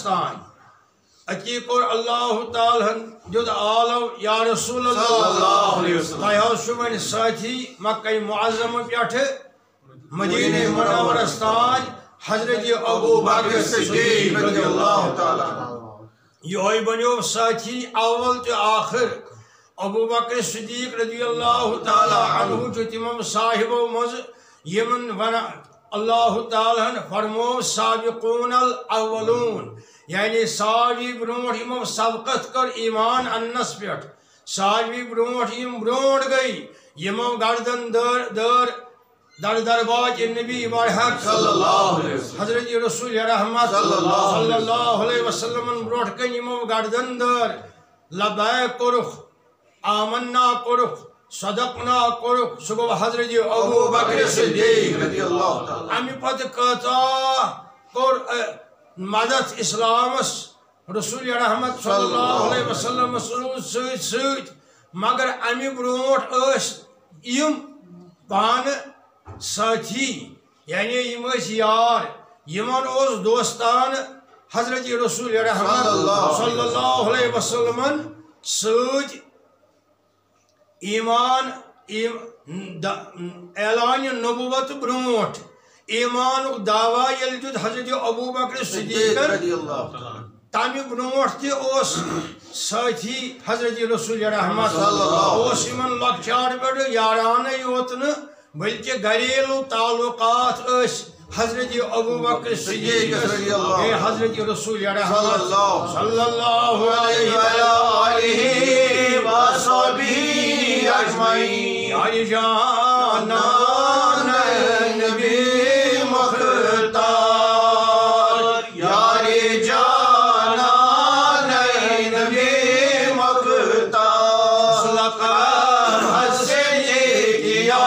تان اتی کور اللہ تعالیٰ دیت آلو یا رسول اللہ تہ ون ساتھی مکہ معظم پہ مدینہ منورس تان حضرت ابو بکر صدیق رضی اللہ تعالیٰ یہ بنیو ساتھی اول تو آخر ابو بکر صدیق رضی اللہ تعالیٰ عنہ جو تمام صاحبو مز یمن ون اللہ تعالیٰ فرمو سابقون الاولون یعنی ساوی برونٹ یمو سبقت کر ایمان انس پیٹ ساوی برونٹ یم برونٹ گئی یمو گردن در درباج نبی برحق صلی اللہ علیہ وسلم حضرت رسول رحمت صلی اللہ علیہ وسلم برونٹ کن یمو گردن در لبیک کرخ آمنا کرخ صدقنا کرخ سہ گو حضرت ابو بکر صدیق رضی اللہ تعالیٰ امی پتہ کتا کور مدد اسلامس رسول رحمت صلی اللہ علیہ وسلم سۭتۍ مگر امی برونٹ یم پان ساتھی یعنی یم یار یمن دوستان حضرت رسول رحمت صلی اللہ علیہ وسلم سۭتۍ ایمان اعلان نبوت برونٹ ایمان دعوی یل دیت حضرت ابو بکر صدیق تمہ برونٹ تہ ساتھی حضرت رسول رحمت یمن لکچار پہ یارانہ یوت بلکہ گھریلو تعلقات حضرت ابو بکر صدیق حضرت رسول رحمت صلی اللہ علیہ وسلم اجمعین جانان نبی مختار یار جانان نبی مختار سلقہ حسنی کیا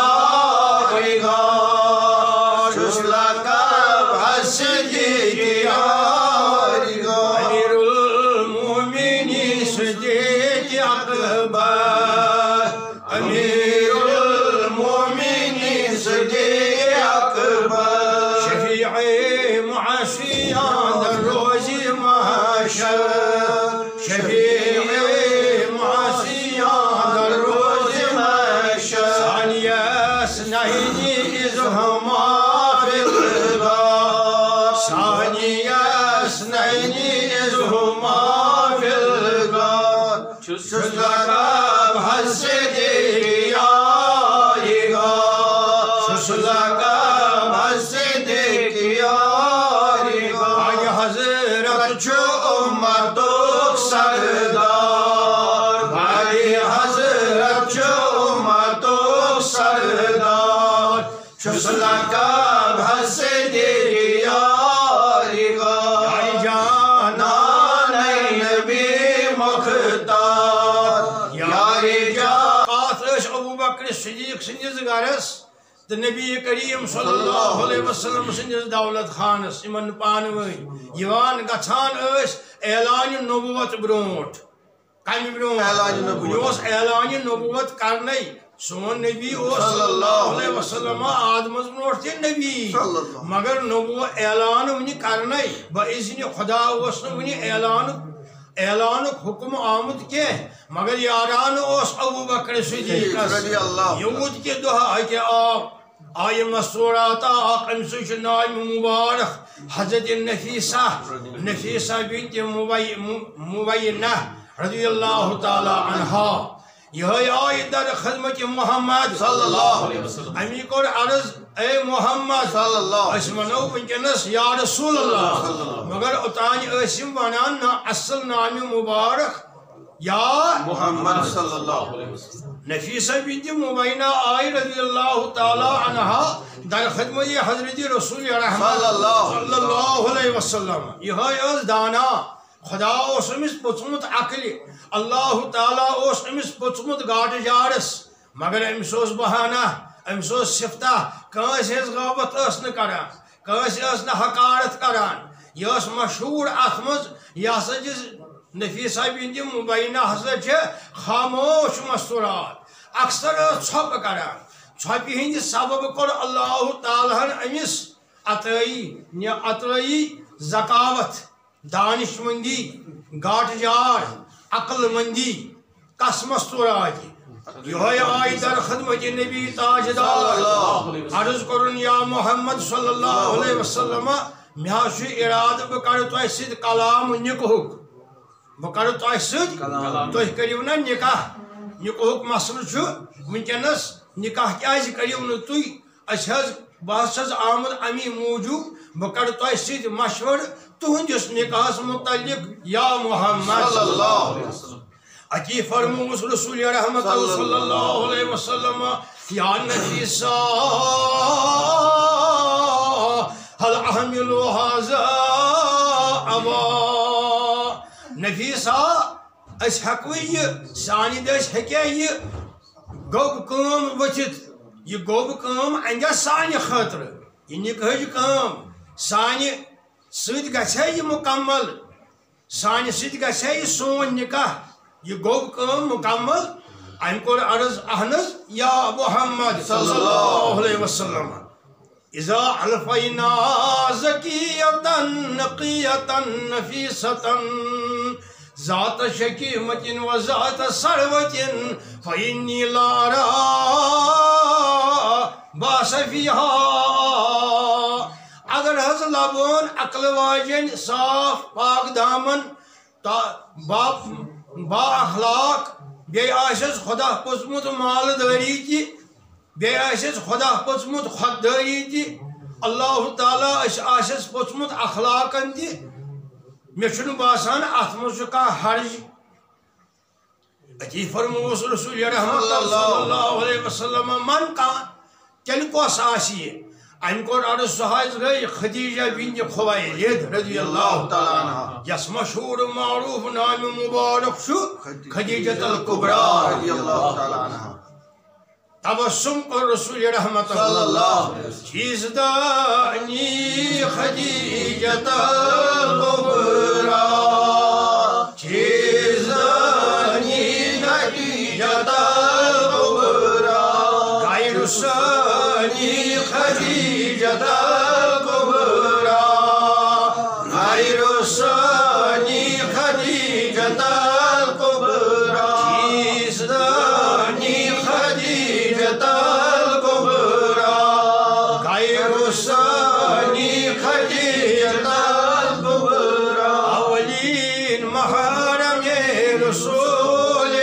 صدیق سندس گرس تو نبی کریم صلی اللہ علیہ وسلم سندس دولت خانس امن پانوان گھان اعلان نبوت برونٹ کم برونٹ اعلان نبوت کرنے سون نبی صلی اللہ علیہ وسلم آدمس برونٹ تہ نبی مگر نبوت اعلان ون کرنے باذن خدا ون اعلان حکم آمد کی مگر یاران ابو بکر صدیق یوت کے دہ آئی مستورات ام سی نام مبارک حضرت نفیسہ بنت مبینہ رضی اللہ تعالی عنہا یہ آئی در خدمت محمد صلی اللہ علیہ وسلم امی کور عرض اے محمد صلی اللہ اس منو ونکنس یا رسول اللہ مگر اوتان اسم ونان اصل نام مبارک یا محمد صلی اللہ علیہ وسلم نفیسہ بنت مبینہ آئی رضی اللہ تعالی عنہا در خدمت حضرت رسول رحمت صلی اللہ علیہ وسلم یہ دانا خدا امس پوچمت عقل اللہ تعالیٰ امس پوچمت گاٹ جارس مگر امس بہانہ امس صفتہ کنس ہز غابت کران کنس حقارت کران یہ مشہور ات مز یہ ہسا نفیسہ بنت مبینہ ہسا خاموش مستورات اکثر ژھۄپ کران ژھۄپہِ ہٕنٛدِ سبب کوٚر اللہ تعالیٰ ہن امس عطائی زکاوت دانش مندی گاٹ جار عقل مندی قسمس توراج یہ آئی در خدمت نبی تاجدار عرض کرن یا محمد صلی اللہ علیہ وسلم مہا اراد بہ کر تہ سۭتۍ کلام نکاحُک بہ کر تہ سۭتۍ تُہۍ کٔرِو نا نکاح نکاحُک مسلہٕ چھُ ونکیٚنس نکاح کیازِ کٔرِو نہٕ تُہۍ بہٕ چھس آمُت امی موٗجوٗب بہ کر تہ سۭتۍ مشورٕ تُہنٛدِس نکاحس متعلق یا محمد اتی فرموس رسول رحمت صلی اللہ علیہ وسلم یا نفیسہ هل احمل هذا ابا نفیسہ اس حقوی سانی دس ہکیا یہ گوب کام وچت یہ گوب کام انجا سانی خاطر یہ نکاح کام سانی سید گژھِ یہ مکمل سانی سید گژھِ یہ سون نکاح یہ گوب کام مکمل ام کور عرض اہنز یا محمد صلی اللہ علیہ وسلم اذا الفینا زکیتا نقیتا نفیستا ذات شکیمت و ذات سروت فإنی لا را باس فیہا اگر حض لبون عقل واجن صاف پاک دامن با اخلاق بے آسس خدا پوچمت مالداری تی بے آسس خدا پوچمت خودداری تی اللہ تعالیٰ آسس پوچمت اخلاقن تی میں چھنو باسان اتمز کا حرج اتی فرموس رسول رحمت صلی اللہ علیہ وسلم من کان تیل کوس آسی ام کور عرض سہائز گئی خدیجہ بنت خویلد رضی اللہ تعالیٰ عنہ یس مشہور معروف نام مبارک شو خدیجۃ الکبریٰ رضی اللہ تعالیٰ عنہ تبسم کر رسول رحمت صلی اللہ چیز دانی خدیجۃ الکبریٰ چیز دانی خدیجۃ الکبریٰ غیر سانی خدیجۃ الکبریٰ غیر سانی خدیجۃ الکبریٰ چیز دانی خدیجۃ الکبریٰ غیر سانی خدیجۃ الکبریٰ اولین محرم رسول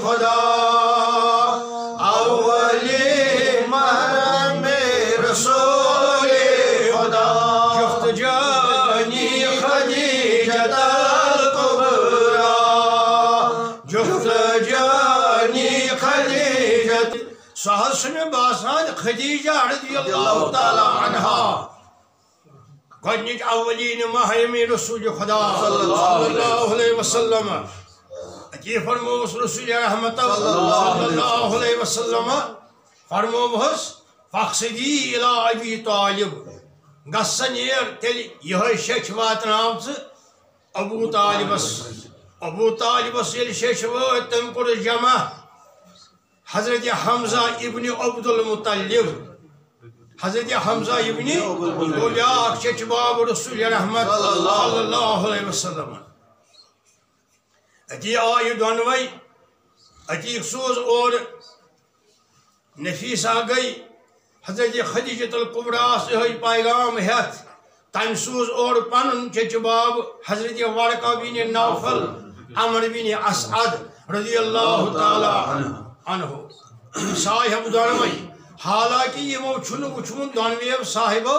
خدا اولین محرم رسول خدا جفت جانی خدیجۃ الکبریٰ جفت جانی خدیجۃ سہسن باسان خدیجہ رضی اللہ تعالیٰ عنہا گۄڈنِچ اولین محرم رسول خدا صلی اللہ علیہ وسلم اتی فرموس رسول رحمت صلی اللہ علیہ وسلم فرموس فاقصدی الی ابی طالب گژھن نیر تیل یہ شیچ واتناوژ ابو طالبس ییٚلہِ شیچ وٲتۍ تٔمۍ کوٚر جمع حضرت حمزہ ابن عبد المطلب حضرت حمزہ ابن گوٚو بیاکھ چچ باب رسول رحمت صلی اللہ علیہ وسلم اتی آیہِ دۄنوَے اتی سوز اور نفیسہ گئی حضرت خدیجۃ الکبریٰ سے پیغام ہیتھ تم سوز اور پنن چچ باب حضرت ورقہ بن نوفل عمر بن اسعد رضی اللہ تعالی عنہ صاحب دۄنوَے حالانکہ یمو چھُنہٕ وُچھمُت دۄنوٕیو صاحبو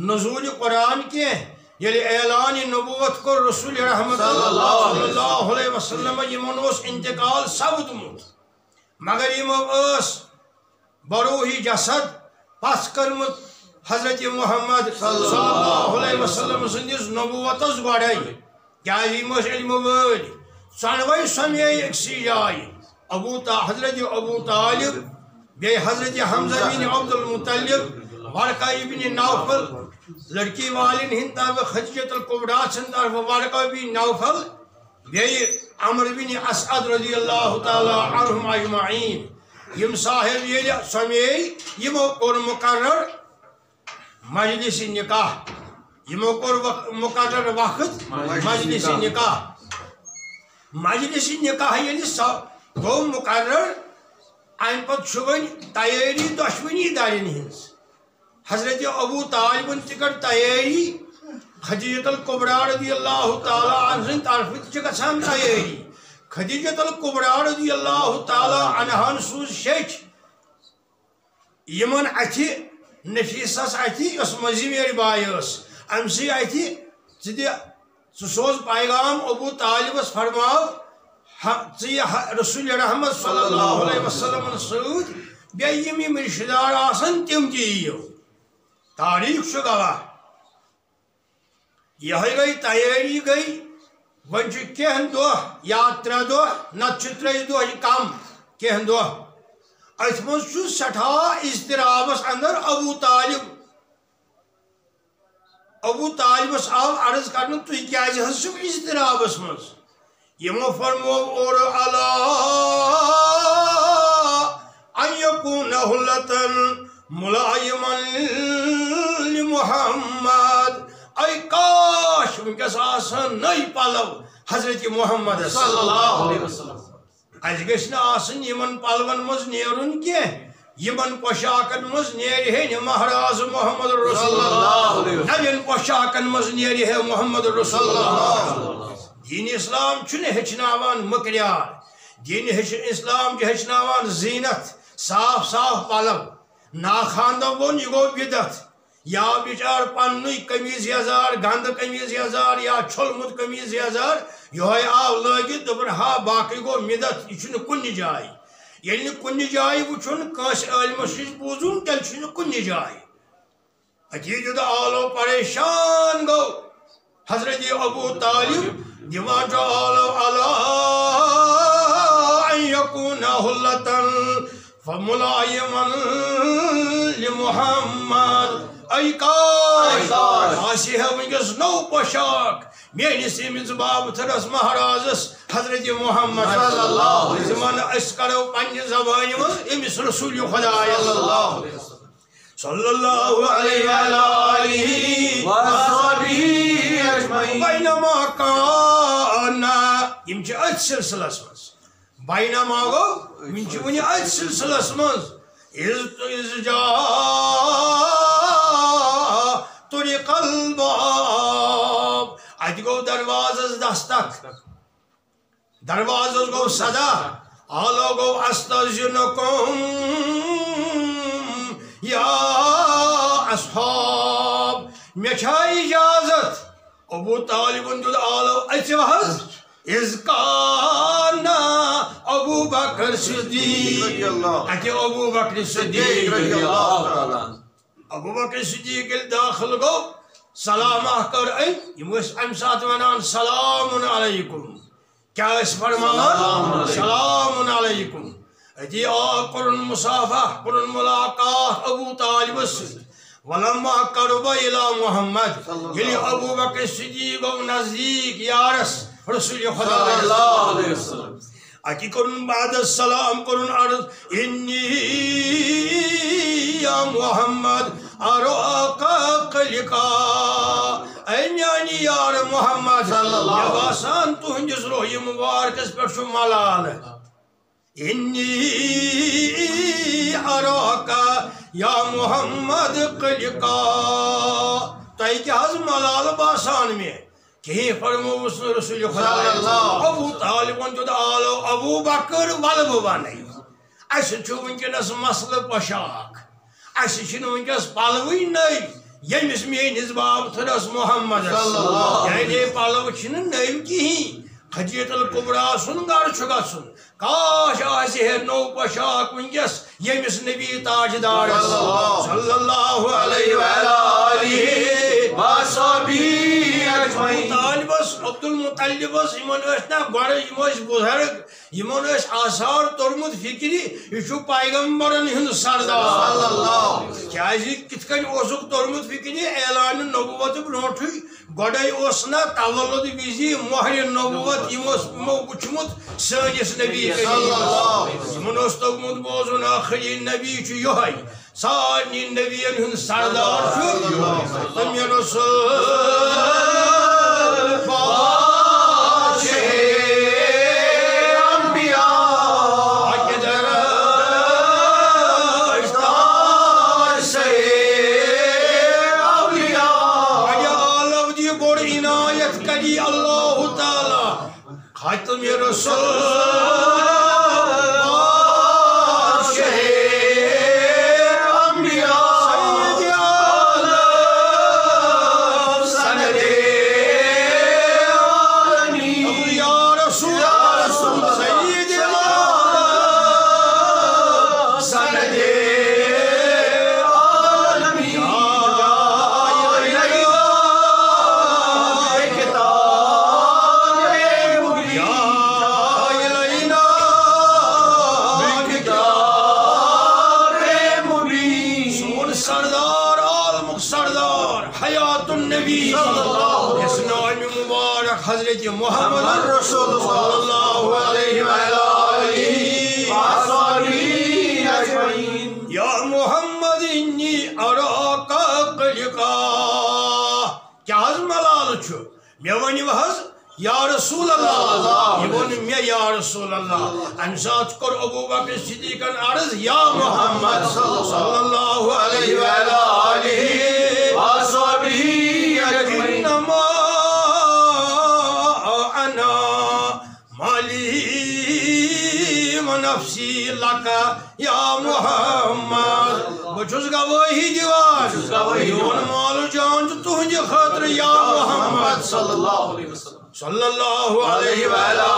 نزول قرآن کینٛہہ ییٚلہِ اعلان نبوت کوٚر رسول رحمت صلی اللہ علیہ وسلم یمن اوس انتقال سپدمُت مگر یمو ٲس بروہی جسد پس کٔرمٕژ حضرت محمد صلی اللہ علیہ وسلم سٕنٛدِس نبوتس گۄڈَے کیٛازِ یِم ٲسۍ علمہٕ وٲلۍ ژۄنوَے سۄمے أکسٕے جایہِ حضرت ابو طالب بیٚیہِ حضرت حمزہ بن عبد المطلب ورقہ ابن نوفل لڑکی والن ہند طرف خدیجۃ الکبریٰ سند طرف ورقہ بن نوفل بیٚیہِ عمر بن اسعد رضی اللہ تعالی عنہم اجمعین یم صاحب ییٚلہِ سۄمے یمو کوٚر مقرر مجلس نکاح یمو کور مقرر وقت مجلس نکاح مجلس نکاح ییٚلہِ گوٚو مقرر امہِ پتہٕ چھُ وۄنۍ تیٲری دۄشوٕنی دارٮ۪ن ہٕنٛز حضرت ابو طالبن تہِ کٔر تیٲری خدیجۃ الکبریٰ رضی اللہ تعالیٰ عنہ سٕنٛدِ طرفہٕ تہِ چھِ گژھان تیٲری خدیجۃ الکبریٰ رضی اللہ تعالیٰ عنہن سوٗز شیٚچھ یمن اتھِ نفیسس اتھِ یۄس مٔنٛزِم باے ٲس أمسٕے اتھِ ژٕ سوز پیغام ابو طالبس فرماو رسول رحمت صلی اللہ علیہ وسلم سۭتۍ بیٚیہِ یِم رشتہٕ دار آسن تِم تہِ یِیِو تاریخ چھُ گواہ یہے گٔے تیٲری گٔے وۄنۍ چھُ کینٛہہ دۄہ یا 3 دۄہ نتہٕ چھُ 3 دۄہ کم کینٛہہ دۄہ اتھ منٛز چھُ سٮ۪ٹھاہ اضطرابس اندر ابو طالبس آو عرض کرنہٕ تُہۍ کیازِ حظ چھِو اضطرابس منٛز یمو فرمو اور علا ان یکون حلتن ملائما لمحمد اے کاش ونکس آسن نئی پلو حضرت محمد صلی اللہ علیہ وسلم اس گژھِ نہٕ آسن یمن پلون منٛز نیرُن کینٛہہ یمن پوشاکن منٛز نیرِ ہے نہٕ مہراز محمد رسول اللہ نوین پوشاکن منٛز نیرِ ہے محمد رسول اللہ دین اسلام چھُنہٕ ہیٚچھناوان مٔکریار دین اسلام چھُ ہیٚچھناوان زینت صاف صاف پلو ناخاندو ووٚن یہِ گوٚو بدعت یا بچار پننُے قمیٖض یزار گنٛدٕ قمیٖض یزار یا چھوٚلمُت قمیٖض یزار یہوے آو لٲگِتھ دوٚپُن ہا باقٕے گوٚو بدعت یہِ چھُنہٕ کُنہِ جایہِ ییٚلہِ نہٕ کُنہِ جایہِ وٕچھُن کٲنٛسہِ عٲلمس نِش بوٗزُن تیٚلہِ چھُنہٕ کُنہِ جایہِ اتی جُدٕ عالو پریشان گوٚو حضرت ابو طالب دِوان چھُ عالو علا ان یکون حلتن فملائما لمحمد اے کاش آسہِ ہے ونکس نو پوشاک میٲنِس ییٚمِس بابتھٕرس مہرازس حضرت محمد صلی اللہ علیہ وسلم أسۍ کرو پننہِ زبانہِ منٛز أمِس رسول خۄدایس صلی اللہ علیہ وسلم بینما کان یِم چھِ أتھۍ سلسلس منٛز بینما گوٚو یِم چھِ وُنہِ أتھۍ سلسلس منٛز اذ جاء طرق الباب اتہِ گوٚو دروازس دستک دروازس گوٚو صدا آلو گوٚو استاذنکم یا اصحاب مےٚ چھا اجازت ابو طالبن دیُت آلو اژِو حظ اذ کان ابو بکر صدیق اتہِ ابو بکر صدیق ابو بکر صدیق ییٚلہِ داخل گوٚو سلامہ کٔر أمۍ یِم ٲسۍ امہِ ساتہٕ ونان سلام علیکم کیٛاہ ٲسۍ فرمان سلام علیکم اتی آو کوٚرُن مصافہ کوٚرُن ملاقات ابو طالبس سۭتۍ ولما قرب الى محمد ییٚلہِ ابو بکر صدیق گوٚو نزدیٖک یارس رسول خدا اتی کوٚرُن بعد السلام کوٚرُن عرض انی یا محمد اراک قلقا اے میانی یار محمد مےٚ باسان تُہنٛدِس روحہِ مُبارکس پٮ۪ٹھ چھُ ملالہٕ انی اراک یا محمد قلقا تۄہہِ کیٛاہ حظ ملالہٕ باسان مےٚ کِہیٖنۍ فرمووُس نہٕ رسول خدا ابو طالبن دیُت آلو ابو بکر ولہٕ بہٕ ونے اسہِ چھُ ونکیٚنس مسلہٕ پوشاک اسہِ چھِنہٕ ونکیٚس پلوٕے نٔے ییٚمِس میٲنِس بابتھٕرس محمد یعنی پلو چھِنہٕ نٔوۍ کِہیٖنۍ خدیجۃ الکبریٰ سُنٛد گرٕ چھُ گژھُن کاش آسہِ ہے نوٚو پوشاک ونکیٚس ییٚمِس نبی تاجدارس صلی اللہ علیہ طالبس عبدالمطلبس یِمن ٲسۍ نا گۄڈٕ یِم ٲسۍ بُزرگ یِمن ٲسۍ آثار توٚرمُت فِکرِ یہِ چھُ پیغمبرن ہُنٛد سردار کیازِ کِتھ کٔنۍ اوسُکھ توٚرمُت فِکرِ اعلانہِ نبوت برونٛٹھٕے گۄڈے اوس نا تولُد وِزِ مۄہرِ نبوت یِمو وٕچھمُت سٲنِس نبی یِمن اوس توٚگمُت بوزُن آخری نبی چھُ یِہوے سارنی نبیین ہن سردار چھو تم یا رسول خاتم یا رسول حضرت محمد رسول صلی اللہ علیہ وآلہ وصحبہ اجمعین یا محمد انی اراک قلقا کیا حض ملال چھو میں ونیو حض یا رسول اللہ یہ ون میں یا رسول اللہ انسات کر ابو بکر صدیقاً عرض یا محمد صلی اللہ علیہ وآلہ وصحبہ اجمعین نفسی لکا یا محمد بچوز گواہی دیوان یون مال جان جو تہنج خاطر یا محمد صلی اللہ علیہ وسلم صلی اللہ علیہ وآلہ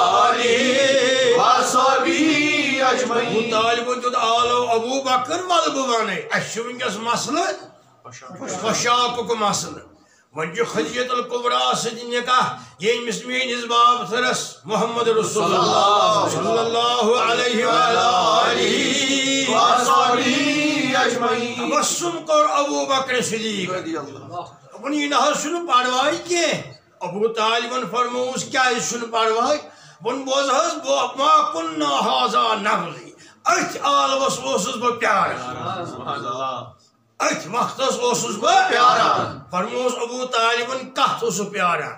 وصحبہ اجمعین ابو طالب جو آلو ابو بکر والبوانے اشوین کس مسئلہ خشاک کو مسئلہ ونجو خدیجت القبرہ صدی نکاح یہ مسمین ازباب ترس محمد رسول اللہ صلی اللہ علیہ وآلہ وصحبہ اجمعین تبسم کر ابو بکر صدیق اپنی نحر سنو پڑھوائی کے ابو طالبن فرموز کیا ہے سنو پڑھوائی بن بوزہز ما کننا حاضا نغلی ایت آل وسوسز با پیار ایت وقتس اوسس با پیارا فرموز ابو طالبن کہت اوسو پیارا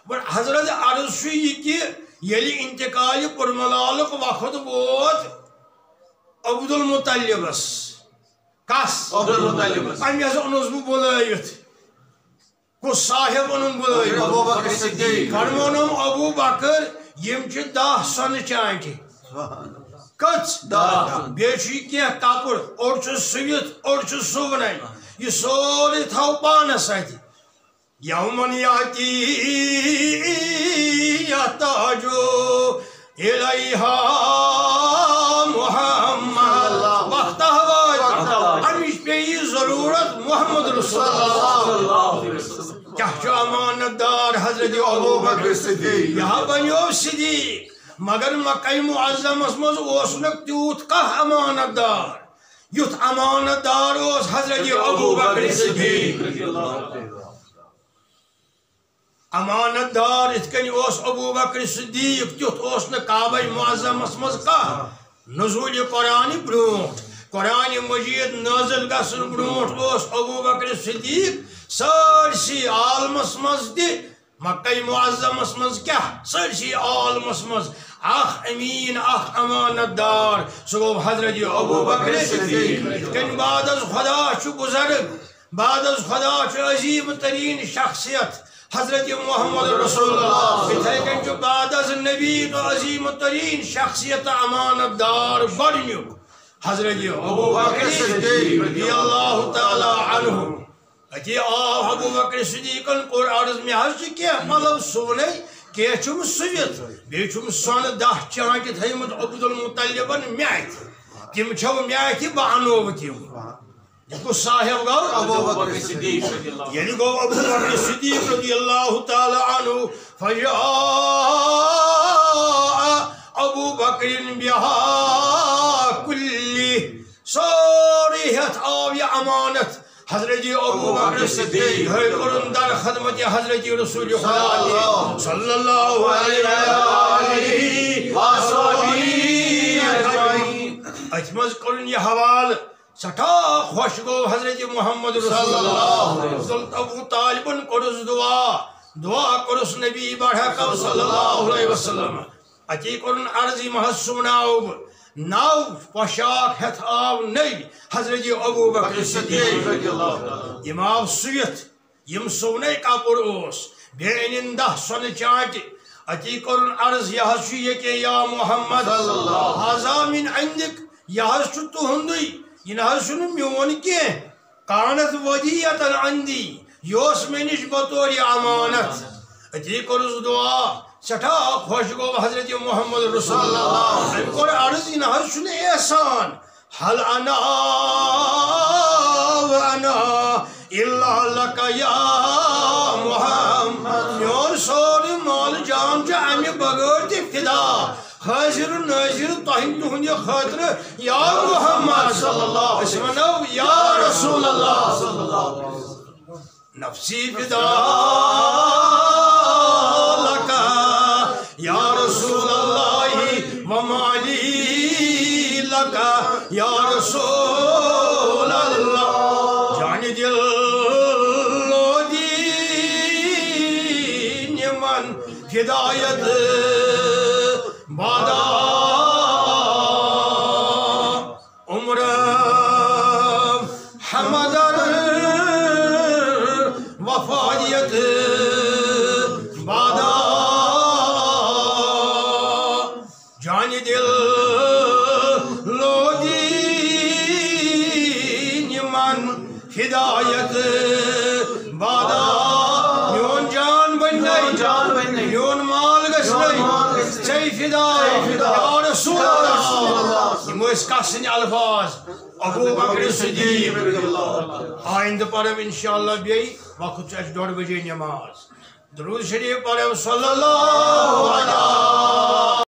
بر حضرت عرض شوئی کہ یلی انتقال پرملالک وقت بود عبد المطلبس کس عبد المطلبس امی از انزمو بولایت کس صاحب انم بولایت ابو بکر صدیق فرمونم ابو بکر یم چھ 10 سن چانٹی کچ بیچی کیا کپڑ اور چھ سویت اور چھ سونائی یہ سوری تھاو پانا ساتھی یومن یاتی یحتاجو الیہا محمد وقت حواج ہمیش پہ یہ ضرورت محمد رسول اللہ کیا جو امانت دار حضرت ابو بکر صدیق یہاں بنیو صدیق مگر مکہ معظم اسمز اوسنک تیوت کہ امانت دار یوت امانت دار اوس حضرت ابو بکر صدیق امانت دار اتکنی اوس ابو بکر صدیق تیوت اوسنک کعبہ معظم اسمز کہ نزول قرآن برونٹ قرآن مجید نازل گسن برونٹ اوس ابو بکر صدیق سارسی عالمس مز دی مکہ معظم اسمز کیا سرسی عالم اسمز اخ امین اخ امانت دار سگو حضرت ابو بکر صدیق کن بعد از خدا چو بزرگ بعد از خدا چو عظیم ترین شخصیت حضرت محمد رسول اللہ کن جو بعد از نبی تو عظیم ترین شخصیت امانت دار بڑھنیو حضرت ابو بکر صدیق رضی اللہ تعالی عنہ اتی ابو بکر صدیق اور عرض میں حض کیا مطلب سونے کہ چم سویت بیچم سون 10 چانٹی تھیمت عبد المطلبن میت تم چھو میت بانو تم کو صاحب گو ابو بکر صدیق یعنی گو ابو بکر صدیق رضی اللہ تعالی عنہ فجاء ابو بکر بها کلی صوریحت آوی امانت حضرت ابو بکر صدیق ہے قرن در خدمت حضرت رسول خدا صلی اللہ علیہ وآلہ وصحبہ اجمز قرن یہ حوال سٹھا خوش گو حضرت محمد رسول اللہ ابو طالبن کرس دعا کرس نبی بڑھا صلی اللہ علیہ وسلم اتی کرن عرضی محض سمناو ناو پوشاک ہتھ آو نئی حضرت ابو بکر صدیق یم آو سویت یم سونے کپر اوس بینن دہ سن چانٹ اتی کرن عرض یہ کہ یا محمد حضا من عندک یہ تہندی یہ نہ میون کی کانت ودیعتا عندی یہ مے نش بطور امانت اتی کرس دعا سٹھا خوش گو حضرت محمد رسول اللہ ام کور عرض یہ نہ احسان حل انا وانا الا لک یا محمد میون سوری مال جان چھ امہ بغیر تہ فدا حاضر ناظر تہند خاطر یا محمد صلی اللہ علیہ وسلم یا رسول اللہ صلی اللہ علیہ وسلم نفسی فدا لک یا رسول اللہ ومالی لک یا رسول اللہ جان دل و دین من ہدایت بادا عمر حمدر وفایت بادا جان دل لو دین من ہدایت بادا میون جان بن میون مال گژھِ چے فدا یا رسول اللہ یم کسن الفاظ ابو بکر صدیق آئندہ پڑھو انشاءاللہ بیٚیہِ وقت چھ 2:30 بجے نماز درود شریف پڑھو صلی اللہ